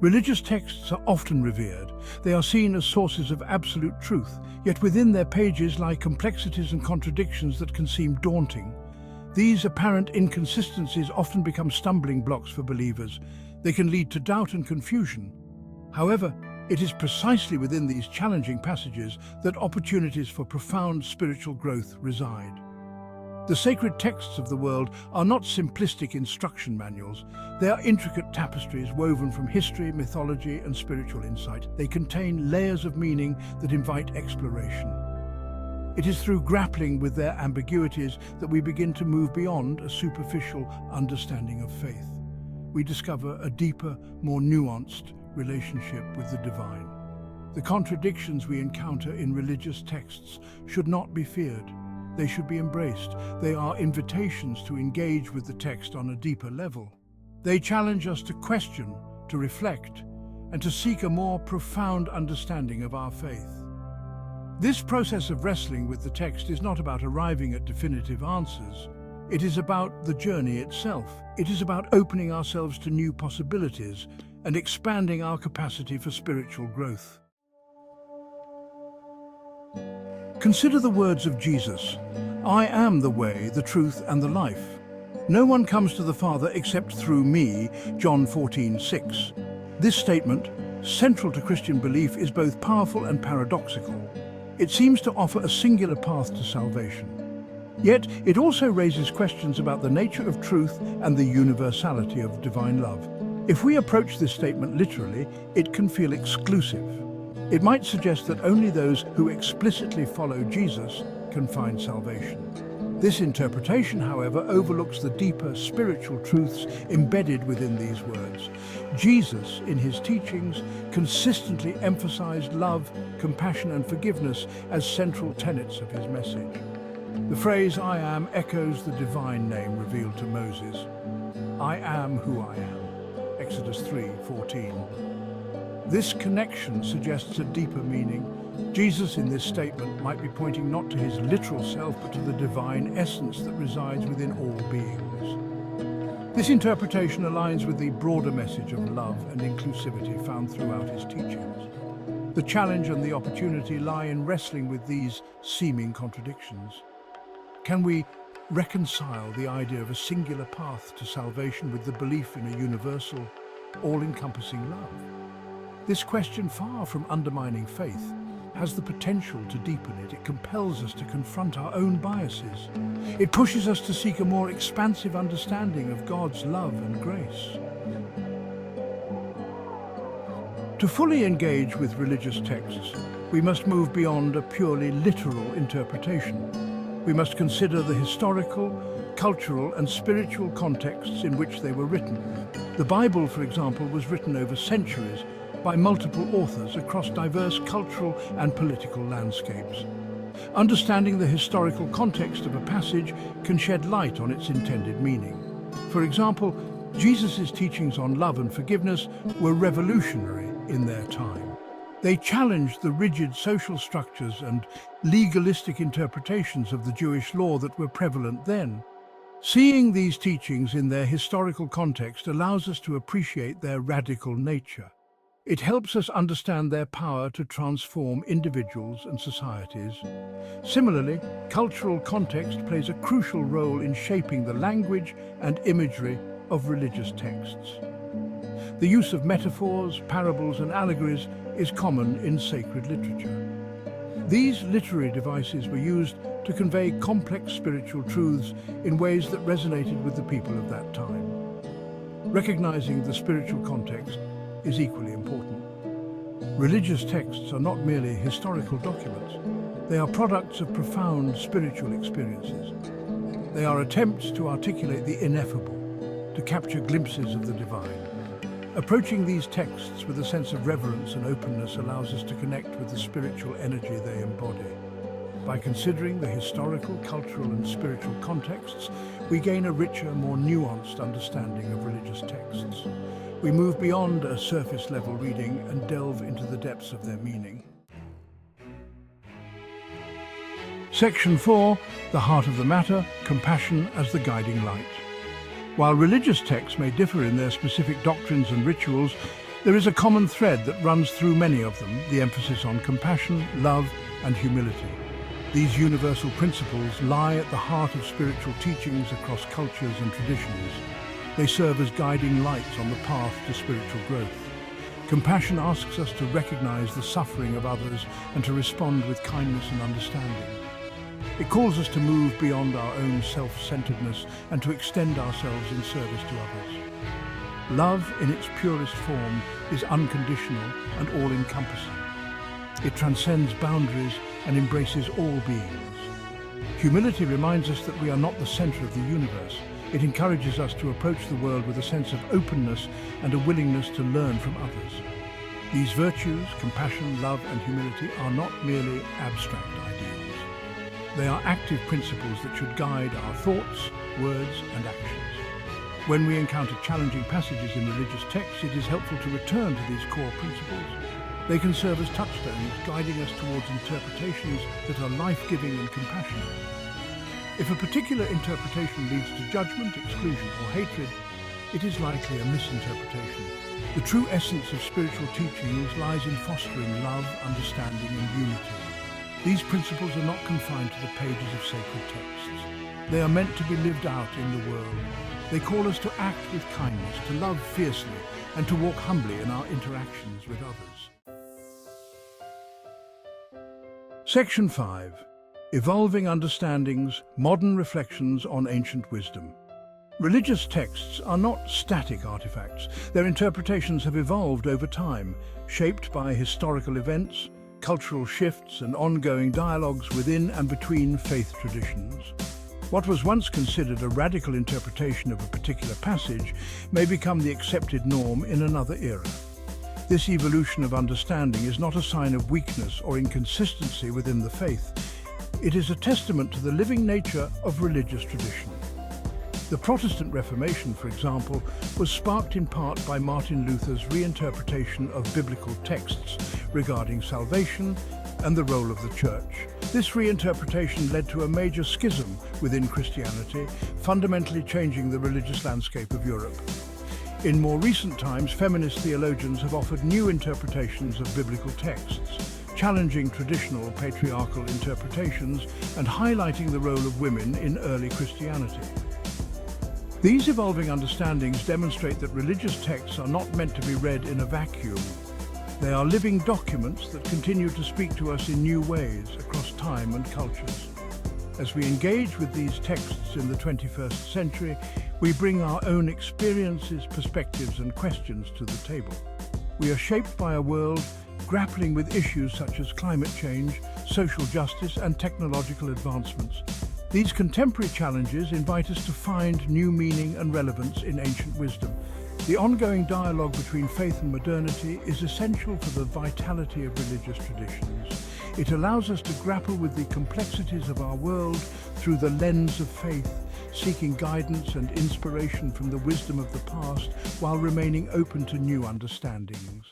Religious texts are often revered. They are seen as sources of absolute truth, yet within their pages lie complexities and contradictions that can seem daunting. These apparent inconsistencies often become stumbling blocks for believers. They can lead to doubt and confusion. However, it is precisely within these challenging passages that opportunities for profound spiritual growth reside. The sacred texts of the world are not simplistic instruction manuals. They are intricate tapestries woven from history, mythology, and spiritual insight. They contain layers of meaning that invite exploration. It is through grappling with their ambiguities that we begin to move beyond a superficial understanding of faith. We discover a deeper, more nuanced relationship with the divine. The contradictions we encounter in religious texts should not be feared. They should be embraced. They are invitations to engage with the text on a deeper level. They challenge us to question, to reflect, and to seek a more profound understanding of our faith. This process of wrestling with the text is not about arriving at definitive answers. It is about the journey itself. It is about opening ourselves to new possibilities and expanding our capacity for spiritual growth. Consider the words of Jesus, "I am the way, the truth, and the life. No one comes to the Father except through me," John 14:6. This statement, central to Christian belief, is both powerful and paradoxical. It seems to offer a singular path to salvation. Yet, it also raises questions about the nature of truth and the universality of divine love. If we approach this statement literally, it can feel exclusive. It might suggest that only those who explicitly follow Jesus can find salvation. This interpretation, however, overlooks the deeper spiritual truths embedded within these words. Jesus, in his teachings, consistently emphasized love, compassion, and forgiveness as central tenets of his message. The phrase "I am" echoes the divine name revealed to Moses. "I am who I am," Exodus 3:14. This connection suggests a deeper meaning. Jesus in this statement might be pointing not to his literal self, but to the divine essence that resides within all beings. This interpretation aligns with the broader message of love and inclusivity found throughout his teachings. The challenge and the opportunity lie in wrestling with these seeming contradictions. Can we reconcile the idea of a singular path to salvation with the belief in a universal, all-encompassing love? This question, far from undermining faith, has the potential to deepen it. It compels us to confront our own biases. It pushes us to seek a more expansive understanding of God's love and grace. To fully engage with religious texts, we must move beyond a purely literal interpretation. We must consider the historical, cultural, and spiritual contexts in which they were written. The Bible, for example, was written over centuries by multiple authors across diverse cultural and political landscapes. Understanding the historical context of a passage can shed light on its intended meaning. For example, Jesus' teachings on love and forgiveness were revolutionary in their time. They challenged the rigid social structures and legalistic interpretations of the Jewish law that were prevalent then. Seeing these teachings in their historical context allows us to appreciate their radical nature. It helps us understand their power to transform individuals and societies. Similarly, cultural context plays a crucial role in shaping the language and imagery of religious texts. The use of metaphors, parables, and allegories is common in sacred literature. These literary devices were used to convey complex spiritual truths in ways that resonated with the people of that time. Recognizing the spiritual context is equally important. Religious texts are not merely historical documents. They are products of profound spiritual experiences. They are attempts to articulate the ineffable, to capture glimpses of the divine. Approaching these texts with a sense of reverence and openness allows us to connect with the spiritual energy they embody. By considering the historical, cultural, and spiritual contexts, we gain a richer, more nuanced understanding of religious texts. We move beyond a surface-level reading and delve into the depths of their meaning. Section 4, The Heart of the Matter, Compassion as the Guiding Light. While religious texts may differ in their specific doctrines and rituals, There is a common thread that runs through many of them, the emphasis on compassion, love, and humility. These universal principles lie at the heart of spiritual teachings across cultures and traditions. They serve as guiding lights on the path to spiritual growth. Compassion asks us to recognize the suffering of others and to respond with kindness and understanding. It calls us to move beyond our own self-centeredness and to extend ourselves in service to others. Love, in its purest form, is unconditional and all-encompassing. It transcends boundaries and embraces all beings. Humility reminds us that we are not the center of the universe. It encourages us to approach the world with a sense of openness and a willingness to learn from others. These virtues, compassion, love, and humility, are not merely abstract ideals. They are active principles that should guide our thoughts, words, and actions. When we encounter challenging passages in religious texts, it is helpful to return to these core principles. They can serve as touchstones, guiding us towards interpretations that are life-giving and compassionate. If a particular interpretation leads to judgment, exclusion, or hatred, it is likely a misinterpretation. The true essence of spiritual teachings lies in fostering love, understanding, and unity. These principles are not confined to the pages of sacred texts. They are meant to be lived out in the world. They call us to act with kindness, to love fiercely, and to walk humbly in our interactions with others. Section 5. Evolving Understandings, Modern Reflections on Ancient Wisdom. Religious texts are not static artifacts. Their interpretations have evolved over time, shaped by historical events, cultural shifts, and ongoing dialogues within and between faith traditions. What was once considered a radical interpretation of a particular passage may become the accepted norm in another era. This evolution of understanding is not a sign of weakness or inconsistency within the faith. It is a testament to the living nature of religious tradition. The Protestant Reformation, for example, was sparked in part by Martin Luther's reinterpretation of biblical texts regarding salvation and the role of the Church. This reinterpretation led to a major schism within Christianity, fundamentally changing the religious landscape of Europe. In more recent times, feminist theologians have offered new interpretations of biblical texts, challenging traditional patriarchal interpretations and highlighting the role of women in early Christianity. These evolving understandings demonstrate that religious texts are not meant to be read in a vacuum. They are living documents that continue to speak to us in new ways across time and cultures. As we engage with these texts in the 21st century, we bring our own experiences, perspectives, and questions to the table. We are shaped by a world grappling with issues such as climate change, social justice, and technological advancements. These contemporary challenges invite us to find new meaning and relevance in ancient wisdom. The ongoing dialogue between faith and modernity is essential for the vitality of religious traditions. It allows us to grapple with the complexities of our world through the lens of faith, seeking guidance and inspiration from the wisdom of the past while remaining open to new understandings.